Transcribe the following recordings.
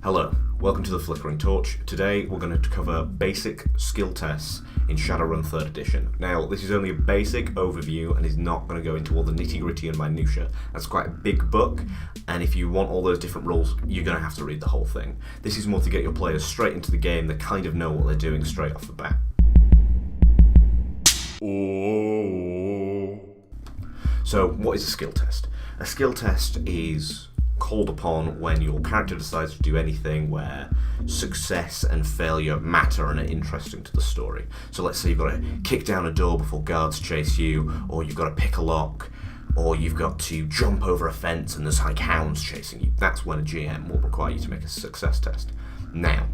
Hello, welcome to the Flickering Torch. Today we're going to cover basic skill tests in Shadowrun 3rd edition. Now, this is only a basic overview and is not going to go into all the nitty-gritty and minutiae. That's quite a big book, and if you want all those different rules, you're going to have to read the whole thing. This is more to get your players straight into the game that kind of know what they're doing straight off the bat. So, what is a skill test? A skill test is called upon when your character decides to do anything where success and failure matter and are interesting to the story. So let's say you've got to kick down a door before guards chase you, or you've got to pick a lock, or you've got to jump over a fence and there's like hounds chasing you. That's when a GM will require you to make a success test. Now,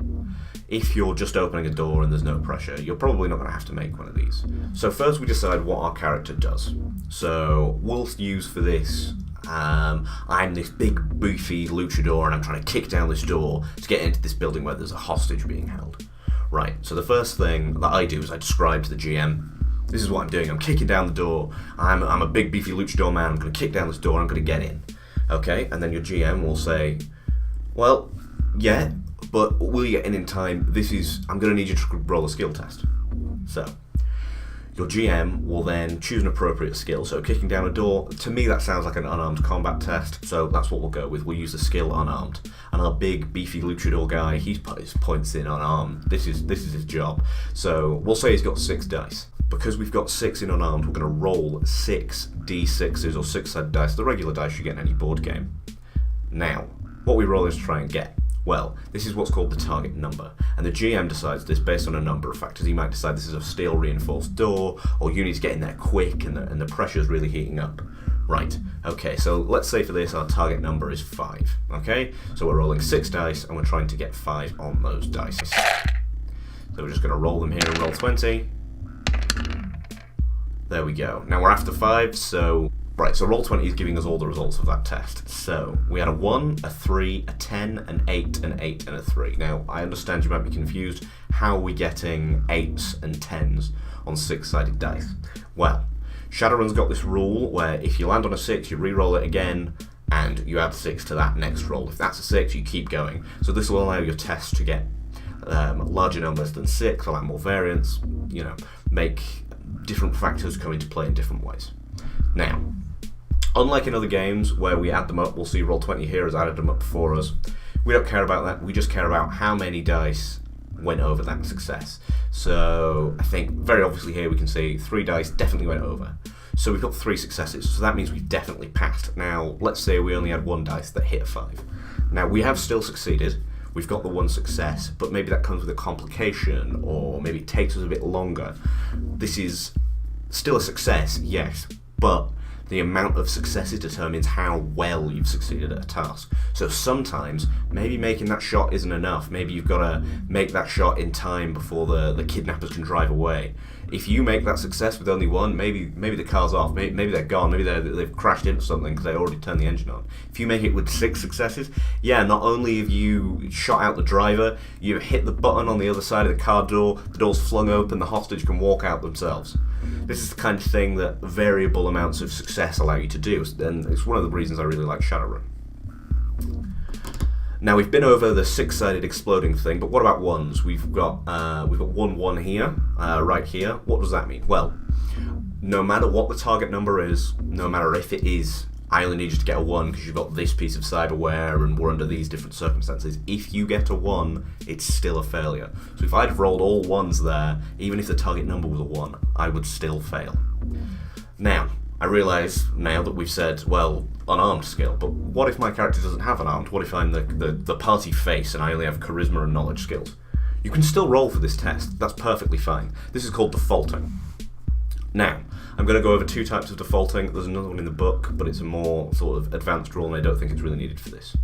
if you're just opening a door and there's no pressure, you're probably not going to have to make one of these. So first we decide what our character does. So we'll use for this, I'm this big beefy luchador and I'm trying to kick down this door to get into this building where there's a hostage being held. Right, so the first thing that I do is I describe to the GM, this is what I'm doing, I'm kicking down the door, I'm a big beefy luchador man, I'm going to kick down this door, I'm going to get in. Okay, and then your GM will say, well, yeah, but will you get in time? I'm going to need you to roll a skill test. So, your GM will then choose an appropriate skill. So kicking down a door, to me that sounds like an unarmed combat test, so that's what we'll go with. We'll use the skill unarmed. And our big beefy luchador guy, he's put his points in unarmed. This is his job. So we'll say he's got 6 dice. Because we've got 6 in unarmed, we're going to roll 6 d6s or 6-sided dice, the regular dice you get in any board game. Now, what we roll is to try and get. Well, this is what's called the target number, and the GM decides this based on a number of factors. He might decide this is a steel reinforced door, or you need to get in there quick and the pressure's really heating up. Right, okay, so let's say for this our target number is 5, okay? So we're rolling 6 dice and we're trying to get 5 on those dice. So we're just going to roll them here and roll 20. There we go. Now we're after 5, so right, so roll 20 is giving us all the results of that test. So we had a 1, a 3, a 10, an 8, an 8, and a 3. Now, I understand you might be confused. How are we getting 8s and 10s on 6-sided dice? Well, Shadowrun's got this rule where if you land on a 6, you re-roll it again, and you add 6 to that next roll. If that's a 6, you keep going. So this will allow your test to get larger numbers than 6, allow more variance, make different factors come into play in different ways. Now, unlike in other games where we add them up, we'll see Roll20 here has added them up for us. We don't care about that, we just care about how many dice went over that success. So I think very obviously here we can see 3 dice definitely went over. So we've got 3 successes, so that means we've definitely passed. Now, let's say we only had 1 dice that hit a 5. Now, we have still succeeded. We've got the 1 success, but maybe that comes with a complication, or maybe it takes us a bit longer. This is still a success, yes, but the amount of successes determines how well you've succeeded at a task. So sometimes, maybe making that shot isn't enough. Maybe you've got to make that shot in time before the kidnappers can drive away. If you make that success with only 1, maybe the car's off, maybe they're gone, maybe they've crashed into something because they already turned the engine on. If you make it with 6 successes, yeah, not only have you shot out the driver, you've hit the button on the other side of the car door, the door's flung open, the hostage can walk out themselves. This is the kind of thing that variable amounts of success allow you to do, and it's one of the reasons I really like Shadowrun. Now we've been over the 6-sided exploding thing, but what about 1s? We've got 1-1 here, right here. What does that mean? Well, no matter what the target number is, no matter if it is, I only need you to get a 1 because you've got this piece of cyberware and we're under these different circumstances. If you get a 1, it's still a failure. So if I'd have rolled all 1s there, even if the target number was a 1, I would still fail. Now, I realise now that we've said, well, unarmed skill, but what if my character doesn't have unarmed? What if I'm the party face and I only have charisma and knowledge skills? You can still roll for this test, that's perfectly fine. This is called defaulting. Now, I'm going to go over 2 types of defaulting. There's another one in the book, but it's a more sort of advanced rule and I don't think it's really needed for this.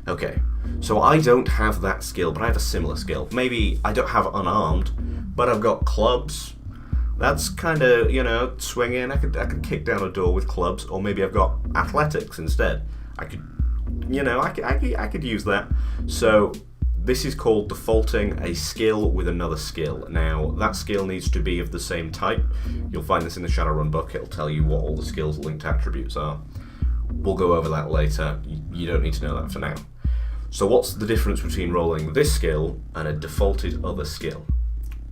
Okay, so I don't have that skill, but I have a similar skill. Maybe I don't have unarmed, but I've got clubs. That's kind of, swinging. I could kick down a door with clubs, or maybe I've got athletics instead. I could use that. So this is called defaulting a skill with another skill. Now, that skill needs to be of the same type. You'll find this in the Shadowrun book. It'll tell you what all the skills linked attributes are. We'll go over that later. You don't need to know that for now. So what's the difference between rolling this skill and a defaulted other skill?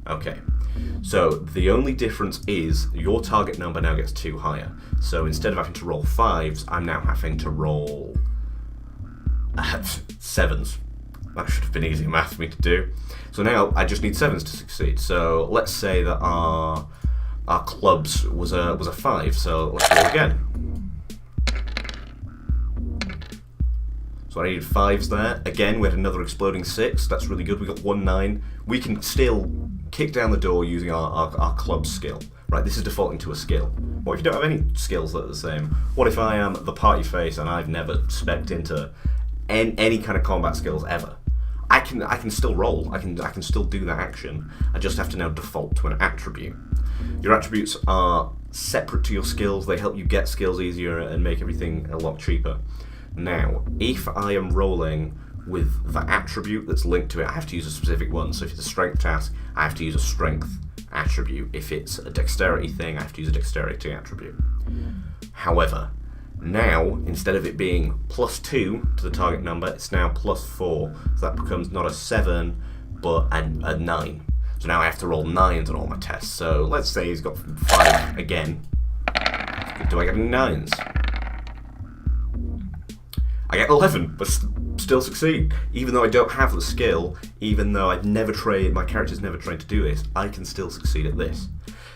Okay, so the only difference is your target number now gets 2 higher. So instead of having to roll 5s, I'm now having to roll 7s. That should have been easy math for me to do. So now I just need 7s to succeed. So let's say that our clubs was a 5. So let's roll again. So I needed 5s there. Again, we had another exploding 6. That's really good. We got 1 9. We can still kick down the door using our club skill. Right, this is defaulting to a skill. What if you don't have any skills that are the same? What if I am the party face and I've never specced into any kind of combat skills ever? I can still roll. I can still do that action. I just have to now default to an attribute. Your attributes are separate to your skills. They help you get skills easier and make everything a lot cheaper. Now, if I am rolling with the attribute that's linked to it, I have to use a specific one. So if it's a strength task, I have to use a strength attribute. If it's a dexterity thing, I have to use a dexterity attribute. However, now, instead of it being +2 to the target number, it's now +4. So that becomes not a 7, but a 9. So now I have to roll 9s on all my tests. So let's say he's got 5 again. Do I get any 9s? I get 11, but still succeed. Even though I don't have the skill, even though my character's never trained to do this, I can still succeed at this.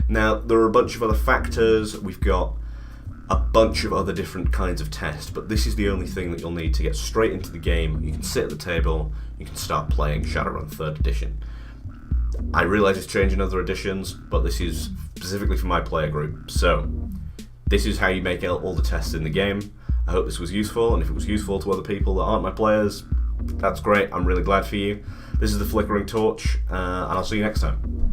Now, there are a bunch of other factors. We've got a bunch of other different kinds of tests, but this is the only thing that you'll need to get straight into the game. You can sit at the table, you can start playing Shadowrun 3rd edition. I realise it's changing other editions, but this is specifically for my player group. So, this is how you make all the tests in the game. I hope this was useful, and if it was useful to other people that aren't my players, that's great. I'm really glad for you. This is the Flickering Torch, and I'll see you next time.